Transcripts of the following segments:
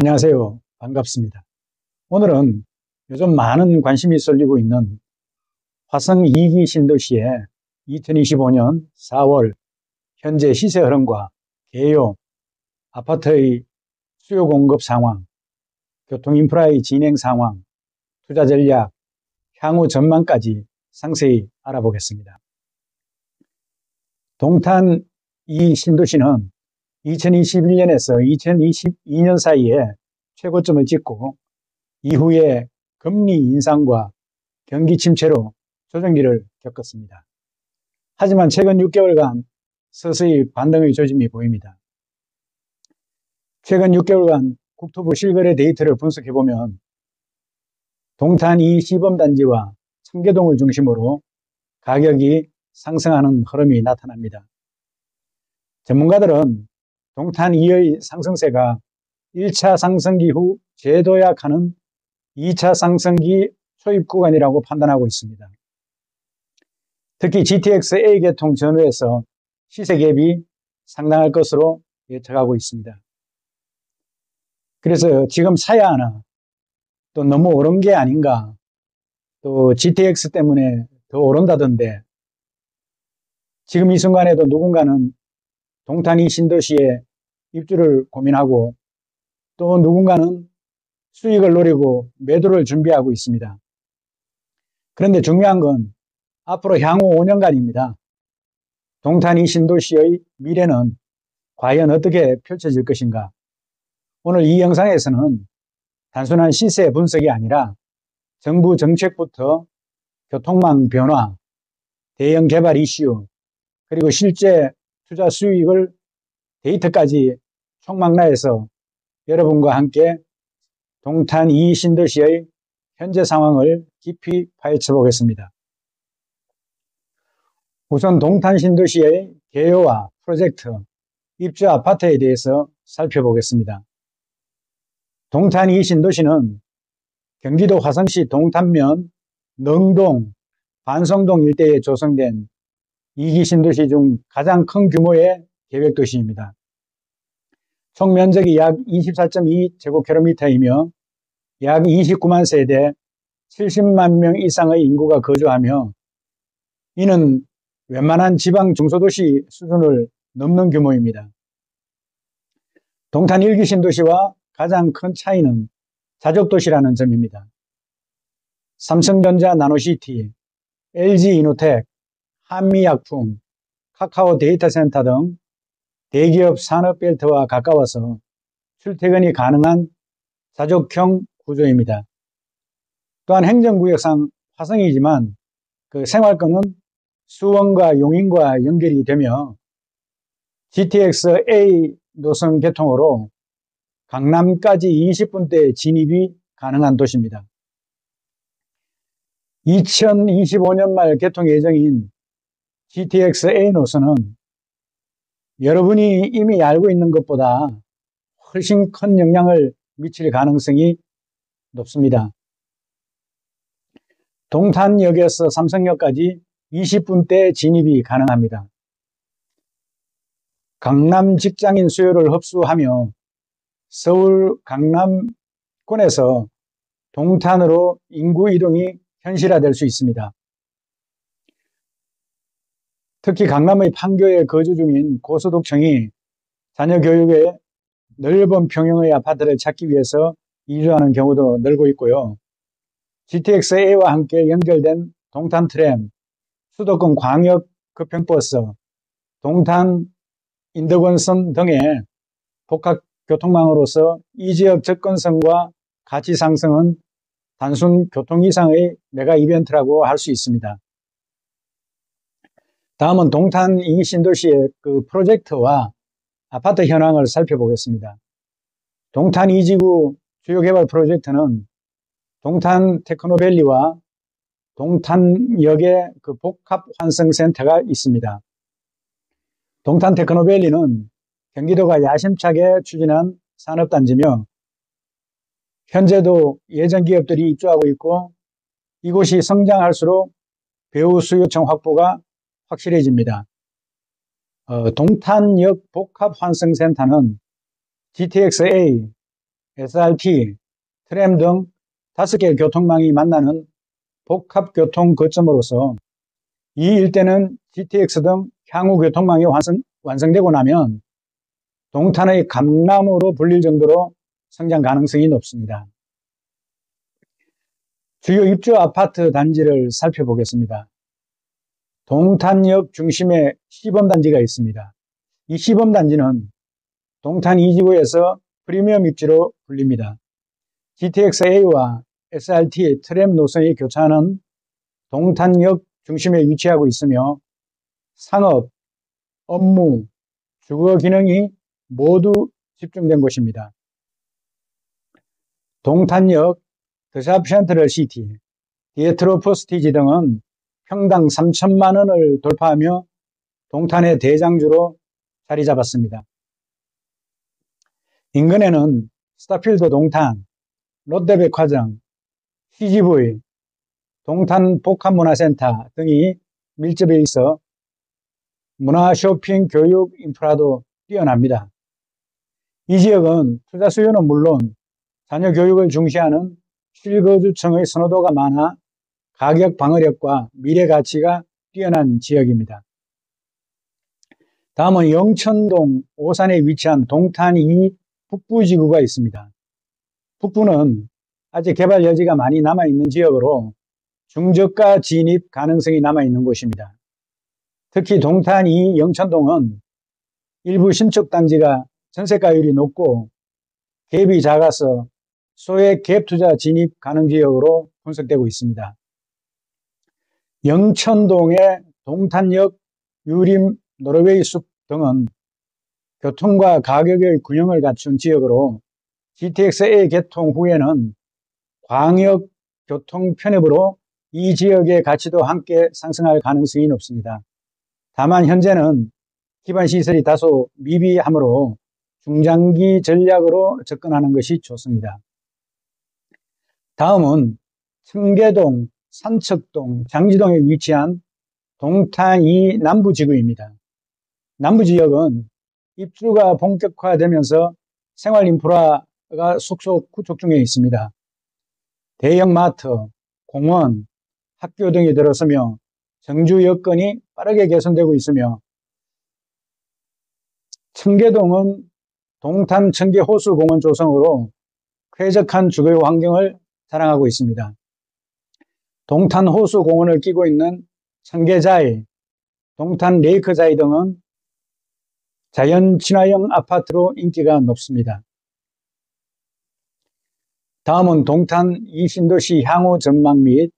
안녕하세요. 반갑습니다. 오늘은 요즘 많은 관심이 쏠리고 있는 화성 2기 신도시의 2025년 4월 현재 시세 흐름과 개요, 아파트의 수요 공급 상황, 교통 인프라의 진행 상황, 투자 전략, 향후 전망까지 상세히 알아보겠습니다. 동탄 이 신도시는 2021년에서 2022년 사이에 최고점을 찍고 이후에 금리 인상과 경기 침체로 조정기를 겪었습니다. 하지만 최근 6개월간 서서히 반등의 조짐이 보입니다. 최근 6개월간 국토부 실거래 데이터를 분석해보면 동탄 이 시범단지와 청계동을 중심으로 가격이 상승하는 흐름이 나타납니다. 전문가들은 동탄 2의 상승세가 1차 상승기 후 재도약하는 2차 상승기 초입 구간이라고 판단하고 있습니다. 특히 GTX-A 계통 전후에서 시세 갭이 상당할 것으로 예측하고 있습니다. 그래서 지금 사야 하나, 또 너무 오른 게 아닌가, 또 GTX 때문에 더 오른다던데 지금 이 순간에도 누군가는 동탄 이 신도시에 입주를 고민하고 또 누군가는 수익을 노리고 매도를 준비하고 있습니다. 그런데 중요한 건 앞으로 향후 5년간입니다. 동탄 이 신도시의 미래는 과연 어떻게 펼쳐질 것인가? 오늘 이 영상에서는 단순한 시세 분석이 아니라 정부 정책부터 교통망 변화, 대형 개발 이슈, 그리고 실제 투자 수익을 데이터까지 총망라해서 여러분과 함께 동탄 이 신도시의 현재 상황을 깊이 파헤쳐 보겠습니다. 우선 동탄 신도시의 개요와 프로젝트, 입주 아파트에 대해서 살펴보겠습니다. 동탄 이 신도시는 경기도 화성시 동탄면 능동, 반성동 일대에 조성된 2기 신도시 중 가장 큰 규모의 계획도시입니다. 총 면적이 약 24.2제곱킬로미터이며 약 29만 세대 70만 명 이상의 인구가 거주하며 이는 웬만한 지방 중소도시 수준을 넘는 규모입니다. 동탄 1기 신도시와 가장 큰 차이는 자족도시라는 점입니다. 삼성전자 나노시티, LG이노텍, 한미약품, 카카오 데이터센터 등 대기업 산업벨트와 가까워서 출퇴근이 가능한 자족형 구조입니다. 또한 행정구역상 화성이지만 그 생활권은 수원과 용인과 연결이 되며 GTX-A 노선 개통으로 강남까지 20분대 진입이 가능한 도시입니다. 2025년 말 개통 예정인 GTX-A 노선은 여러분이 이미 알고 있는 것보다 훨씬 큰 영향을 미칠 가능성이 높습니다. 동탄역에서 삼성역까지 20분대 진입이 가능합니다. 강남 직장인 수요를 흡수하며 서울 강남권에서 동탄으로 인구 이동이 현실화될 수 있습니다. 특히 강남의 판교에 거주 중인 고소득층이 자녀 교육에 넓은 평형의 아파트를 찾기 위해서 이주하는 경우도 늘고 있고요. GTX-A와 함께 연결된 동탄 트램, 수도권 광역 급행버스, 동탄 인덕원선 등의 복합 교통망으로서 이 지역 접근성과 가치 상승은 단순 교통 이상의 메가 이벤트라고 할 수 있습니다. 다음은 동탄 이 신도시의 그 프로젝트와 아파트 현황을 살펴보겠습니다. 동탄 2지구 주요 개발 프로젝트는 동탄 테크노밸리와 동탄역에 그 복합 환승센터가 있습니다. 동탄 테크노밸리는 경기도가 야심차게 추진한 산업단지며 현재도 예전 기업들이 입주하고 있고 이곳이 성장할수록 배우 수요층 확보가 확실해집니다. 동탄역 복합환승센터는 GTX-A, SRT, 트램 등 5개 교통망이 만나는 복합교통 거점으로서 이 일대는 GTX 등 향후 교통망이 완성되고 나면 동탄의 강남으로 불릴 정도로 성장 가능성이 높습니다. 주요 입주 아파트 단지를 살펴보겠습니다. 동탄역 중심에 시범단지가 있습니다. 이 시범단지는 동탄 2지구에서 프리미엄 입지로 불립니다. GTX-A와 SRT 트램 노선이 교차하는 동탄역 중심에 위치하고 있으며 상업, 업무, 주거 기능이 모두 집중된 곳입니다. 동탄역, 더샵 센트럴 시티, 디에트로 프스티지 등은 평당 3천만 원을 돌파하며 동탄의 대장주로 자리 잡았습니다. 인근에는 스타필드 동탄, 롯데백화점, CGV, 동탄 복합문화센터 등이 밀집해 있어 문화, 쇼핑, 교육 인프라도 뛰어납니다. 이 지역은 투자 수요는 물론 자녀 교육을 중시하는 실거주층의 선호도가 많아 가격 방어력과 미래 가치가 뛰어난 지역입니다. 다음은 영천동 오산에 위치한 동탄 2 북부지구가 있습니다. 북부는 아직 개발 여지가 많이 남아있는 지역으로 중저가 진입 가능성이 남아있는 곳입니다. 특히 동탄 2 영천동은 일부 신축 단지가 전세가율이 높고 갭이 작아서 소액 갭 투자 진입 가능 지역으로 분석되고 있습니다. 영천동의 동탄역, 유림, 노르웨이 숲 등은 교통과 가격의 균형을 갖춘 지역으로 GTX-A 개통 후에는 광역 교통 편협으로 이 지역의 가치도 함께 상승할 가능성이 높습니다. 다만 현재는 기반 시설이 다소 미비하므로 중장기 전략으로 접근하는 것이 좋습니다. 다음은 청계동, 산척동, 장지동에 위치한 동탄 2 남부지구입니다. 남부지역은 입주가 본격화되면서 생활인프라가 속속 구축 중에 있습니다. 대형마트, 공원, 학교 등이 들어서며 정주 여건이 빠르게 개선되고 있으며 청계동은 동탄 청계호수공원 조성으로 쾌적한 주거 환경을 자랑하고 있습니다. 동탄 호수공원을 끼고 있는 청계자이, 동탄 레이크자이 등은 자연 친화형 아파트로 인기가 높습니다. 다음은 동탄 2 신도시 향후 전망 및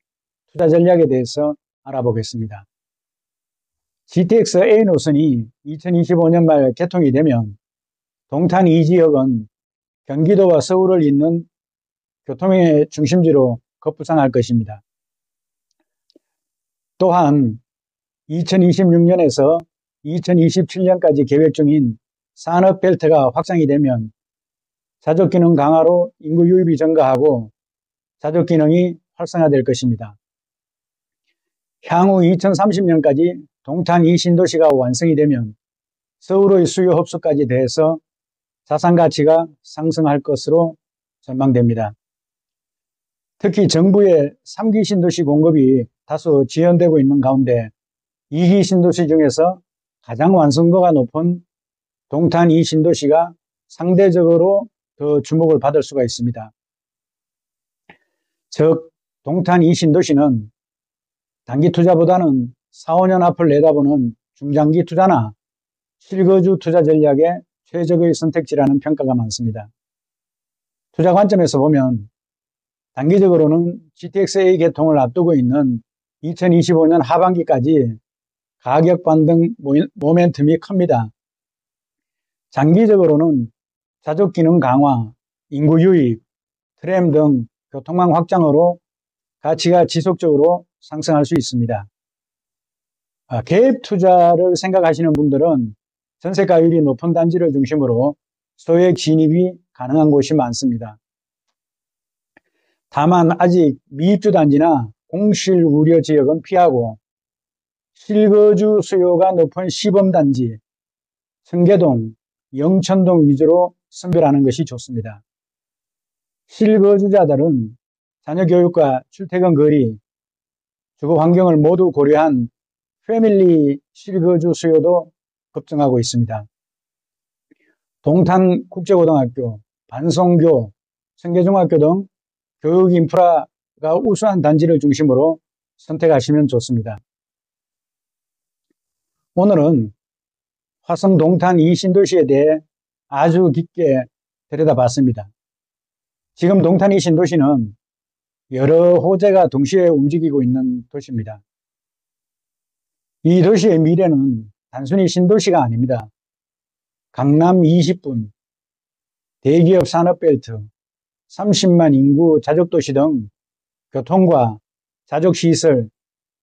투자 전략에 대해서 알아보겠습니다. GTX-A 노선이 2025년 말 개통이 되면 동탄 2 지역은 경기도와 서울을 잇는 교통의 중심지로 급부상할 것입니다. 또한 2026년에서 2027년까지 계획 중인 산업벨트가 확장이 되면 자족기능 강화로 인구 유입이 증가하고 자족기능이 활성화될 것입니다. 향후 2030년까지 동탄 2 신도시가 완성이 되면 서울의 수요 흡수까지 더해서 자산가치가 상승할 것으로 전망됩니다. 특히 정부의 3기 신도시 공급이 다소 지연되고 있는 가운데 2기 신도시 중에서 가장 완성도가 높은 동탄 2 신도시가 상대적으로 더 주목을 받을 수가 있습니다. 즉 동탄 2 신도시는 단기 투자보다는 4, 5년 앞을 내다보는 중장기 투자나 실거주 투자 전략의 최적의 선택지라는 평가가 많습니다. 투자 관점에서 보면 단기적으로는 GTX-A 개통을 앞두고 있는 2025년 하반기까지 가격 반등 모멘텀이 큽니다. 장기적으로는 자족기능 강화, 인구 유입, 트램 등 교통망 확장으로 가치가 지속적으로 상승할 수 있습니다. 갭 투자를 생각하시는 분들은 전세가율이 높은 단지를 중심으로 소액 진입이 가능한 곳이 많습니다. 다만 아직 미입주 단지나 공실 우려 지역은 피하고 실거주 수요가 높은 시범단지, 청계동, 영천동 위주로 선별하는 것이 좋습니다. 실거주자들은 자녀 교육과 출퇴근 거리, 주거 환경을 모두 고려한 패밀리 실거주 수요도 급증하고 있습니다. 동탄국제고등학교, 반송교, 청계중학교 등 교육 인프라가 우수한 단지를 중심으로 선택하시면 좋습니다. 오늘은 화성 동탄 이 신도시에 대해 아주 깊게 들여다봤습니다. 지금 동탄 이 신도시는 여러 호재가 동시에 움직이고 있는 도시입니다. 이 도시의 미래는 단순히 신도시가 아닙니다. 강남 20분, 대기업 산업벨트, 30만 인구 자족도시 등 교통과 자족시설,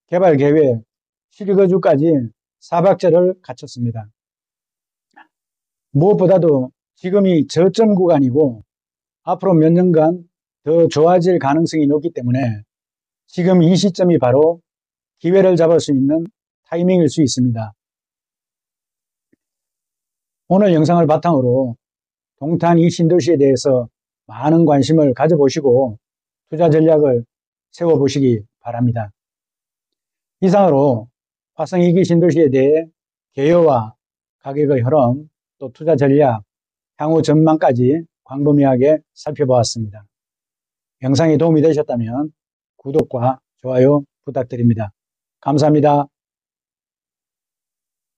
개발계획, 실거주까지 사박자를 갖췄습니다. 무엇보다도 지금이 저점 구간이고 앞으로 몇 년간 더 좋아질 가능성이 높기 때문에 지금 이 시점이 바로 기회를 잡을 수 있는 타이밍일 수 있습니다. 오늘 영상을 바탕으로 동탄 이 신도시에 대해서 많은 관심을 가져보시고 투자 전략을 세워보시기 바랍니다. 이상으로 화성 2기 신도시에 대해 개요와 가격의 흐름, 또 투자 전략, 향후 전망까지 광범위하게 살펴보았습니다. 영상이 도움이 되셨다면 구독과 좋아요 부탁드립니다. 감사합니다.